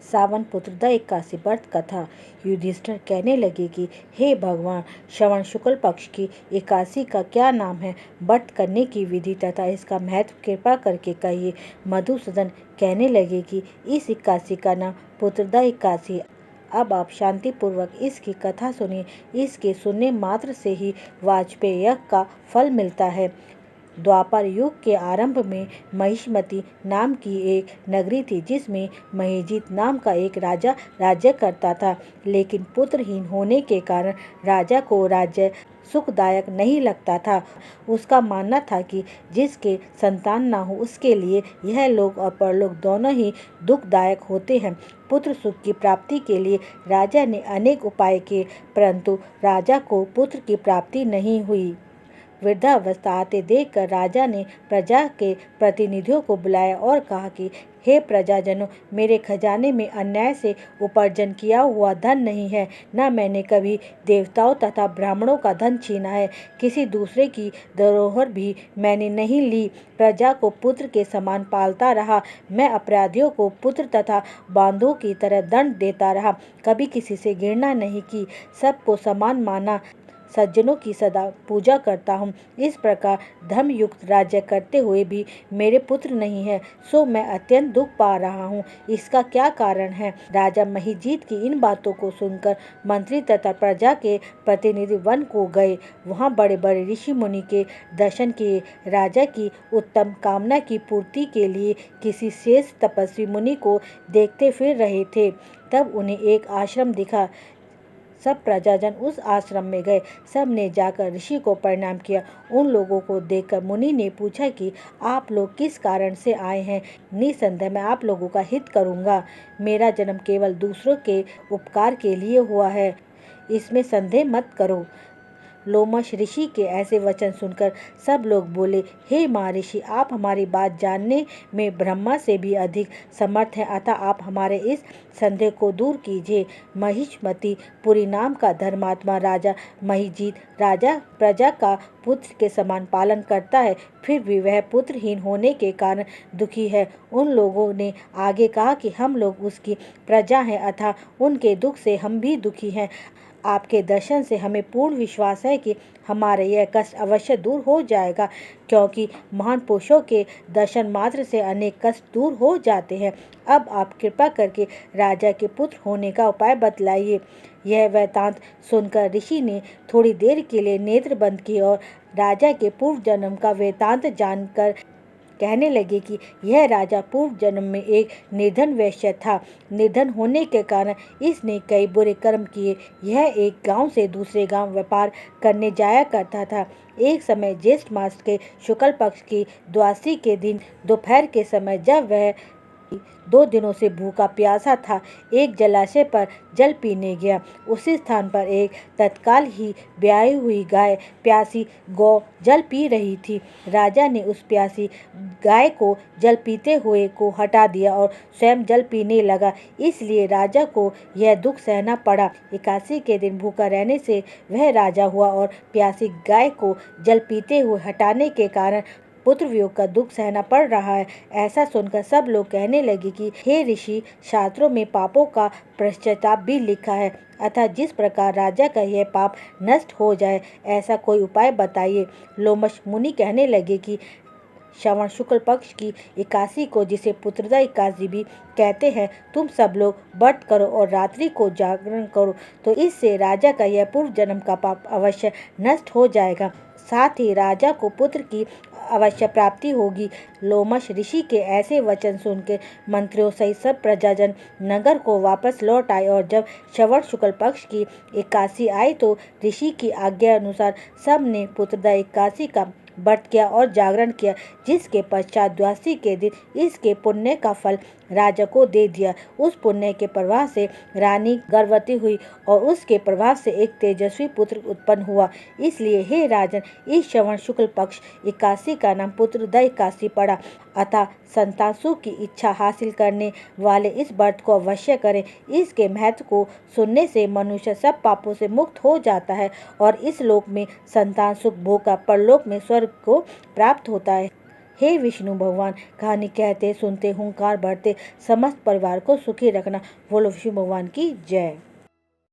सावन पुत्रदा एकादशी व्रत कथा। युधिष्ठिर कहने लगे कि हे भगवान, श्रवण शुक्ल पक्ष की एकादशी का क्या नाम है, व्रत करने की विधि तथा इसका महत्व कृपा करके कहिए। मधुसूदन कहने लगे कि इस एकादशी का नाम पुत्रदा एकादशी। अब आप शांतिपूर्वक इसकी कथा सुनिए। इसके सुनने मात्र से ही वाजपेय यज्ञ का फल मिलता है। द्वापर युग के आरंभ में महिष्मती नाम की एक नगरी थी, जिसमें महिजीत नाम का एक राजा राज्य करता था। लेकिन पुत्रहीन होने के कारण राजा को राज्य सुखदायक नहीं लगता था। उसका मानना था कि जिसके संतान ना हो उसके लिए यह लोक और परलोक दोनों ही दुखदायक होते हैं। पुत्र सुख की प्राप्ति के लिए राजा ने अनेक उपाय किए, परंतु राजा को पुत्र की प्राप्ति नहीं हुई। वृद्धावस्था आते देखकर राजा ने प्रजा के प्रतिनिधियों को बुलाया और कहा कि हे प्रजाजनों, मेरे खजाने में अन्याय से उपार्जन किया हुआ धन नहीं है, न मैंने कभी देवताओं तथा ब्राह्मणों का धन छीना है। किसी दूसरे की धरोहर भी मैंने नहीं ली। प्रजा को पुत्र के समान पालता रहा। मैं अपराधियों को पुत्र तथा बांधों की तरह दंड देता रहा। कभी किसी से घृणा नहीं की, सबको समान माना, सज्जनों की सदा पूजा करता हूँ। इस प्रकार धर्मयुक्त राज्य करते हुए भी मेरे पुत्र नहीं है, सो मैं अत्यंत दुख पा रहा हूँ। इसका क्या कारण है? राजा महिजीत की इन बातों को सुनकर मंत्री तथा प्रजा के प्रतिनिधि वन को गए। वहाँ बड़े बड़े ऋषि मुनि के दर्शन किए। राजा की उत्तम कामना की पूर्ति के लिए किसी शेष तपस्वी मुनि को देखते फिर रहे थे। तब उन्हें एक आश्रम दिखा। सब प्रजाजन उस आश्रम में गए। सब ने जाकर ऋषि को प्रणाम किया। उन लोगों को देखकर मुनि ने पूछा कि आप लोग किस कारण से आए हैं। निसंदेह मैं आप लोगों का हित करूंगा। मेरा जन्म केवल दूसरों के उपकार के लिए हुआ है, इसमें संदेह मत करो। लोमश ऋषि के ऐसे वचन सुनकर सब लोग बोले, हे महर्षि, आप हमारी बात जानने में ब्रह्मा से भी अधिक समर्थ हैं, अतः आप हमारे इस संदेह को दूर कीजिए। महिष्मती पुरी नाम का धर्मात्मा राजा महिजीत राजा प्रजा का पुत्र के समान पालन करता है, फिर भी वह पुत्रहीन होने के कारण दुखी है। उन लोगों ने आगे कहा कि हम लोग उसकी प्रजा हैं, अतः उनके दुख से हम भी दुखी हैं। आपके दर्शन से हमें पूर्ण विश्वास है कि हमारा यह कष्ट अवश्य दूर हो जाएगा, क्योंकि महान पुरुषों के दर्शन मात्र से अनेक कष्ट दूर हो जाते हैं। अब आप कृपा करके राजा के पुत्र होने का उपाय बतलाइए। यह वृत्तांत सुनकर ऋषि ने थोड़ी देर के लिए नेत्र बंद किए और राजा के पूर्व जन्म का वृत्तांत जानकर कहने लगे कि यह राजा पूर्व जन्म में एक निर्धन वैश्य था। निर्धन होने के कारण इसने कई बुरे कर्म किए। यह एक गांव से दूसरे गांव व्यापार करने जाया करता था। एक समय ज्येष्ठ मास के शुक्ल पक्ष की द्वादशी के दिन दोपहर के समय, जब वह 2 दिनों से भूखा प्यासा था, एक जलाशय पर जल पीने गया। उसी स्थान पर एक तत्काल ही ब्याही हुई गाय प्यासी गौ जल पी रही थी। राजा ने उस प्यासी गाय को जल पीते हुए को हटा दिया और स्वयं जल पीने लगा। इसलिए राजा को यह दुख सहना पड़ा। एकादशी के दिन भूखा रहने से वह राजा हुआ और प्यासी गाय को जल पीते हुए हटाने के कारण पुत्र वियोग का दुख सहना पड़ रहा है। ऐसा सुनकर सब लोग कहने लगे कि हे ऋषि, शास्त्रों में पापों का पश्चाताप भी लिखा है, अतः जिस प्रकार राजा का यह पाप नष्ट हो जाए, ऐसा कोई उपाय बताइए। लोमश मुनि कहने लगे कि श्रवण शुक्ल पक्ष की एकादशी को, जिसे पुत्रदा एकादशी भी कहते हैं, तुम सब लोग व्रत करो और रात्रि को जागरण करो, तो इससे राजा का यह पूर्व जन्म का पाप अवश्य नष्ट हो जाएगा। साथ ही राजा को पुत्र की अवश्य प्राप्ति होगी। लोमश ऋषि के ऐसे वचन सुनकर मंत्रियों सहित सब प्रजाजन नगर को वापस लौट आए और जब श्रवण शुक्ल पक्ष की एकादशी आई तो ऋषि की आज्ञा अनुसार सब ने पुत्रदा एकादशी का व्रत किया और जागरण किया, जिसके पश्चात द्वादशी के दिन इसके पुण्य का फल राजा को दे दिया। उस पुण्य के प्रभाव से रानी गर्भवती हुई और उसके प्रभाव से एक तेजस्वी पुत्र उत्पन्न हुआ। इसलिए हे राजन, इस श्रवण शुक्ल पक्ष एकादशी का नाम पुत्रदा एकादशी पड़ा। अतः संतान सुख की इच्छा हासिल करने वाले इस व्रत को अवश्य करें। इसके महत्व को सुनने से मनुष्य सब पापों से मुक्त हो जाता है और इस लोक में संतान सुख भोग का परलोक में स्वर्ग को प्राप्त होता है। हे विष्णु भगवान, कहानी कहते सुनते हुंकार भरते समस्त परिवार को सुखी रखना। बोलो विष्णु भगवान की जय।